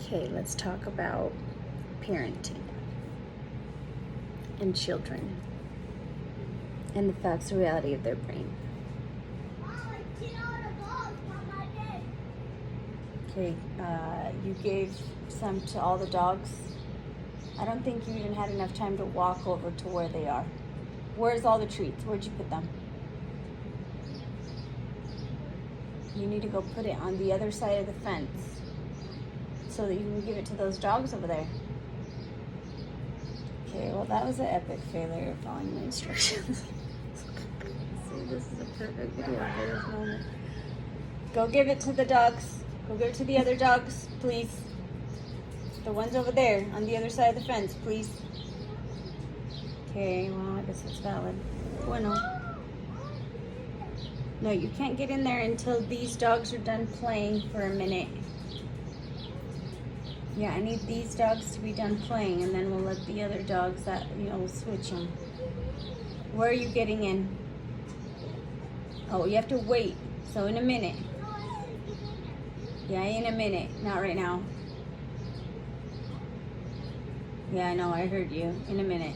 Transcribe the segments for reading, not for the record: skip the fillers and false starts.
Okay, let's talk about parenting and children and the facts and reality of their brain. Okay, you gave some to all the dogs. I don't think you even had enough time to walk over to where they are. Where's all the treats? Where'd you put them? You need to go put it on the other side of the fence so that you can give it to those dogs over there. Okay, well that was an epic failure of following my instructions. See, this is a perfect video for this moment. Go give it to the dogs. Go give it to the other dogs, please. The ones over there on the other side of the fence, please. Okay, well I guess it's valid. Bueno. No, you can't get in there until these dogs are done playing for a minute. Yeah, I need these dogs to be done playing, and then we'll let the other dogs we'll switch them. Where are you getting in? Oh, you have to wait. So in a minute. Yeah, in a minute. Not right now. Yeah, I know. I heard you. In a minute.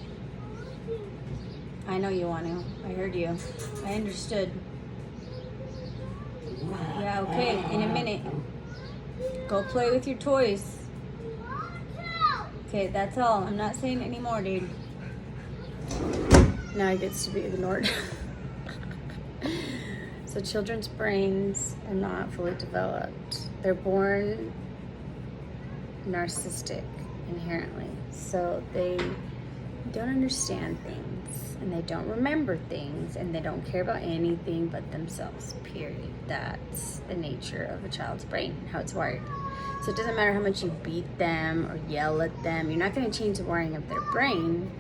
I know you want to. I heard you. I understood. Yeah, okay. In a minute. Go play with your toys. Okay, that's all. I'm not saying any more, dude. Now it gets to be ignored. So children's brains are not fully developed. They're born narcissistic inherently. So they don't understand things, and they don't remember things, and they don't care about anything but themselves, period. That's the nature of a child's brain, how it's wired. So it doesn't matter how much you beat them or yell at them. You're not going to change the wiring of their brain,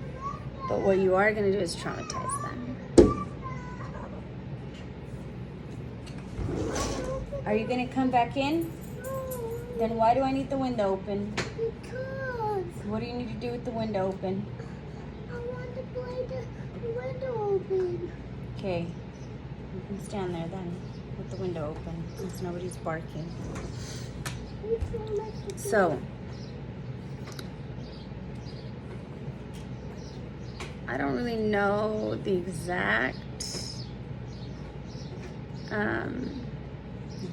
but what you are going to do is traumatize them. Are you going to come back in? Then why do I need the window open? Because. What do you need to do with the window open? I want to play the window open. Okay, you can stand there then with the window open since nobody's barking. So, I don't really know the exact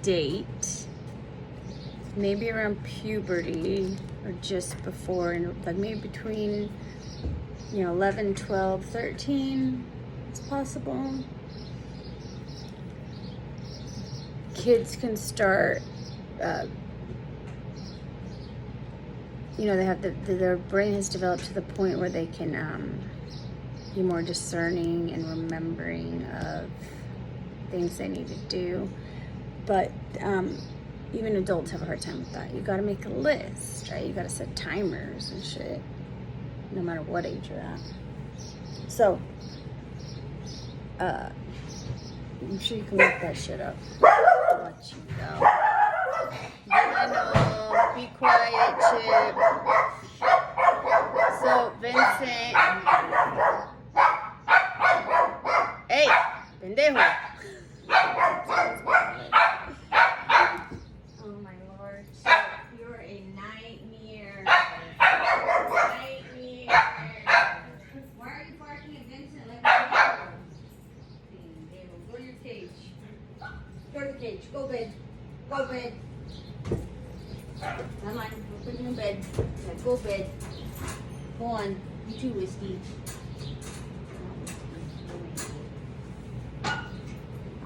date. Maybe around puberty or just before, like maybe between 11, 12, 13. It's possible. Kids can start they have their brain has developed to the point where they can be more discerning and remembering of things they need to do. But even adults have a hard time with that. You got to make a list, right? You got to set timers and shit, no matter what age you're at. So, I'm sure you can look that shit up. I'll let you go. Bueno, be quiet, Chip. So, Vincent. Hey, pendejo. Oh my Lord, Chip, you're a nightmare. Nightmare. Why are you barking at Vincent like a pendejo? Go to your cage. Go to the cage. Go bed. Go bed. Come on, we'll put you in bed. Yeah, go bed. Go on. You too, Whiskey.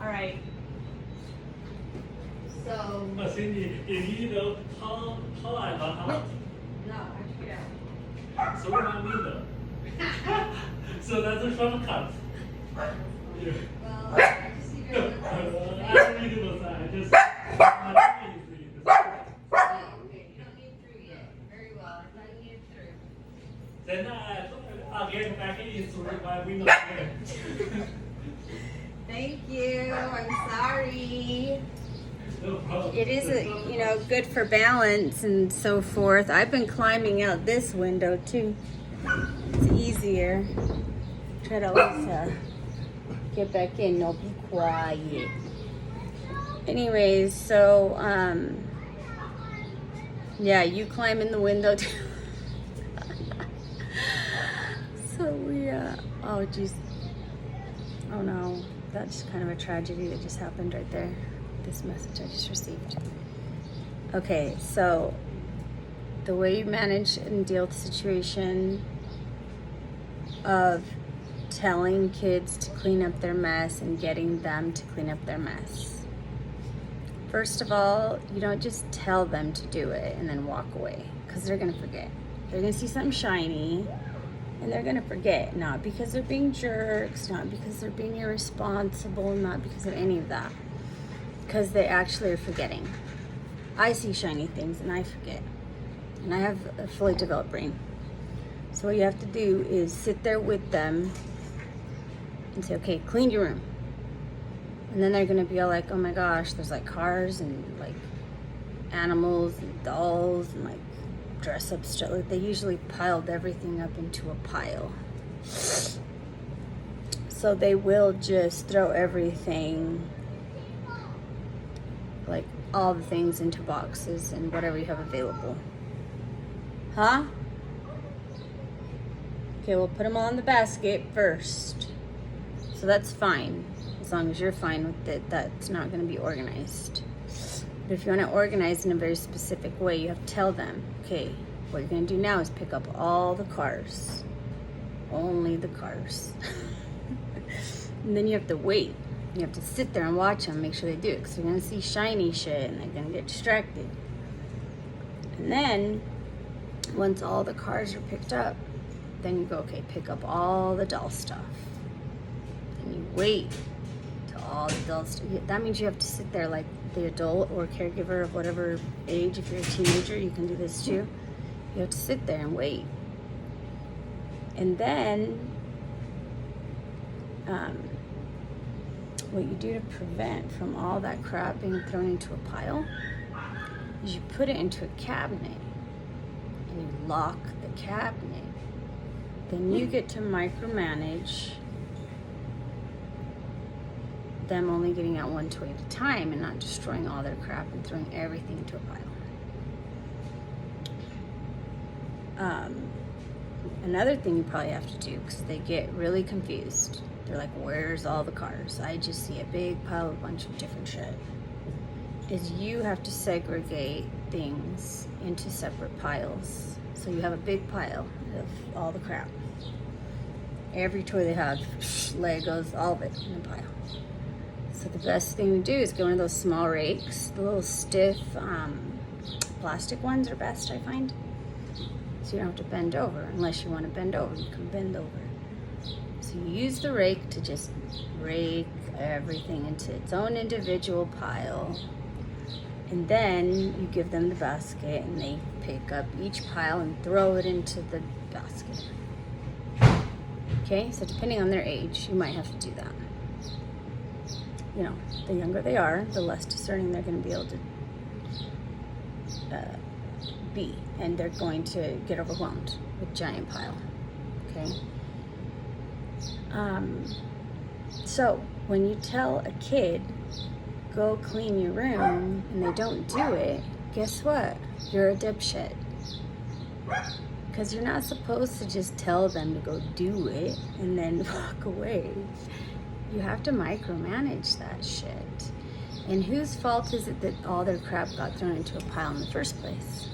Alright. So. No, Cindy, if you know how I love how. No, I figured out. So we're not window. So that's a shortcut. Yeah. Well, I just figured out. I don't need to know that. I just. Okay, you don't need through yet. Very well. I thought you needed through. Then I'll get back in through my window. Thank you. I'm sorry. No problem. It is good for balance and so forth. I've been climbing out this window too. It's easier. Try to always get back in. No, be quiet. Anyways, so Yeah, you climb in the window too. So we, oh geez. Oh no, that's kind of a tragedy that just happened right there. This message I just received. Okay, so the way you manage and deal with the situation of telling kids to clean up their mess and getting them to clean up their mess. First of all, you don't just tell them to do it and then walk away, because they're going to forget. They're going to see something shiny and they're going to forget, not because they're being jerks, not because they're being irresponsible, not because of any of that, because they actually are forgetting. I see shiny things and I forget, and I have a fully developed brain. So what you have to do is sit there with them and say, okay, clean your room. And then they're gonna be all like, oh my gosh, there's like cars and like animals and dolls and like dress up stuff. Like, they usually piled everything up into a pile. So they will just throw everything, like all the things, into boxes and whatever you have available. Huh? Okay, we'll put them all in the basket first. So that's fine, as long as you're fine with it. That's not going to be organized. But if you want to organize in a very specific way, you have to tell them, okay, what you're going to do now is pick up all the cars. Only the cars. And then you have to wait. You have to sit there and watch them, make sure they do it, because they're going to see shiny shit and they're going to get distracted. And then, once all the cars are picked up, then you go, okay, pick up all the doll stuff. Then you wait till all the doll stuff. That means you have to sit there like the adult or caregiver of whatever age. If you're a teenager, you can do this too. You have to sit there and wait. And then, what you do to prevent from all that crap being thrown into a pile is you put it into a cabinet and you lock the cabinet. Then you get to micromanage them only getting out one toy at a time and not destroying all their crap and throwing everything into a pile. Another thing you probably have to do, because they get really confused. They're like, where's all the cars? I just see a big pile of a bunch of different shit. Is you have to segregate things into separate piles. So you have a big pile of all the crap. Every toy they have, Legos, all of it in a pile. So the best thing to do is go into those small rakes. The little stiff plastic ones are best, I find. So you don't have to bend over. Unless you want to bend over, you can bend over. So you use the rake to just rake everything into its own individual pile. And then you give them the basket and they pick up each pile and throw it into the basket. Okay, so depending on their age, you might have to do that. You know, the younger they are, the less discerning they're going to be able to be. And they're going to get overwhelmed with giant pile. Okay? So when you tell a kid, go clean your room, and they don't do it, guess what? You're a dipshit. Because you're not supposed to just tell them to go do it and then walk away. You have to micromanage that shit. And whose fault is it that all their crap got thrown into a pile in the first place?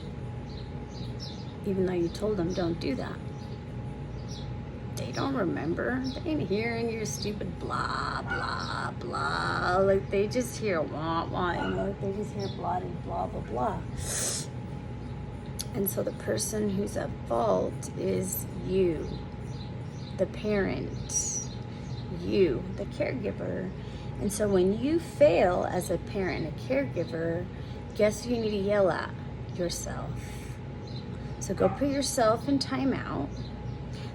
Even though you told them don't do that. They don't remember. They ain't hearing your stupid blah, blah, blah. Like, they just hear wah, wah, you know, like they just hear blah, blah, blah, blah. And so the person who's at fault is you, the parent, you, the caregiver. And so when you fail as a parent, a caregiver, guess who you need to yell at? Yourself. So go put yourself in timeout.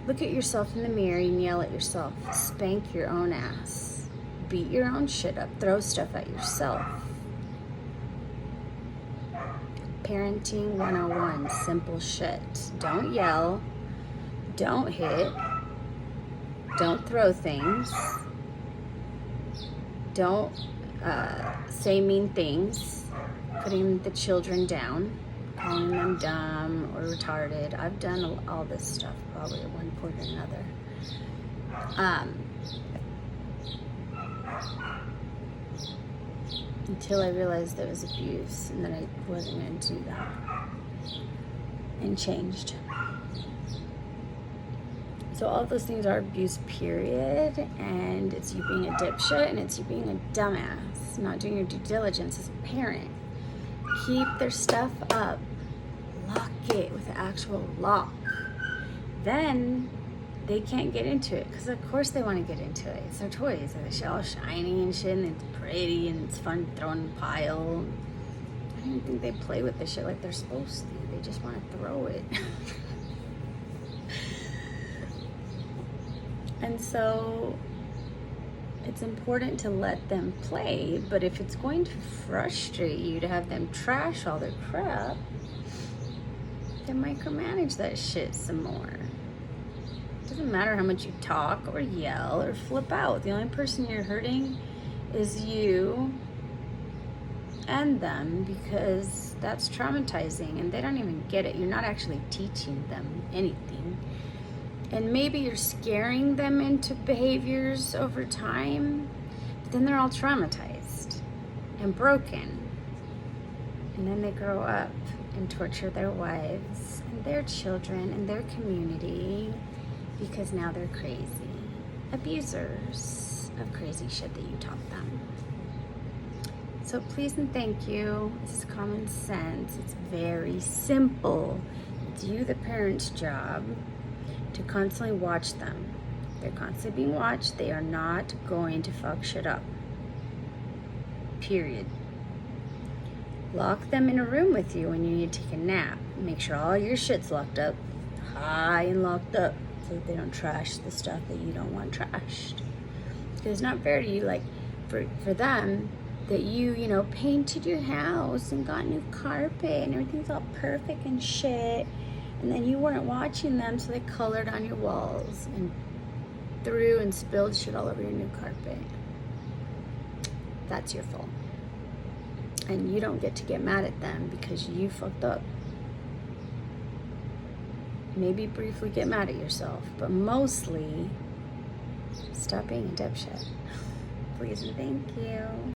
Look at yourself in the mirror and yell at yourself. Spank your own ass. Beat your own shit up. Throw stuff at yourself. Parenting 101, simple shit. Don't yell. Don't hit. Don't throw things. Don't say mean things. Putting the children down. calling them dumb or retarded. I've done all this stuff probably at one point or another. Until I realized there was abuse and that I wasn't going to do that. And changed. So all of those things are abuse, period. And it's you being a dipshit and it's you being a dumbass. Not doing your due diligence as a parent. Keep their stuff up. Lock it with an actual lock. Then they can't get into it. Because of course they want to get into it. It's their toys. They're all shiny and shit. And it's pretty and it's fun throwing in a pile. I don't even think they play with this shit like they're supposed to. They just want to throw it. And so it's important to let them play, but if it's going to frustrate you to have them trash all their crap, then micromanage that shit some more. It doesn't matter how much you talk or yell or flip out. The only person you're hurting is you and them, because that's traumatizing and they don't even get it. You're not actually teaching them anything. And maybe you're scaring them into behaviors over time, but then they're all traumatized and broken. And then they grow up and torture their wives and their children and their community because now they're crazy. Abusers of crazy shit that you taught them. So please and thank you. This is common sense. It's very simple. It's you, the parent's job, to constantly watch them. They're constantly being watched. They are not going to fuck shit up. Period. Lock them in a room with you when you need to take a nap. Make sure all your shit's locked up, high and locked up, so that they don't trash the stuff that you don't want trashed. Because it's not fair to you, like, for them, that you painted your house and got new carpet and everything's all perfect and shit. And then you weren't watching them, so they colored on your walls and threw and spilled shit all over your new carpet. That's your fault. And you don't get to get mad at them because you fucked up. Maybe briefly get mad at yourself, but mostly stop being a dipshit. Please and thank you.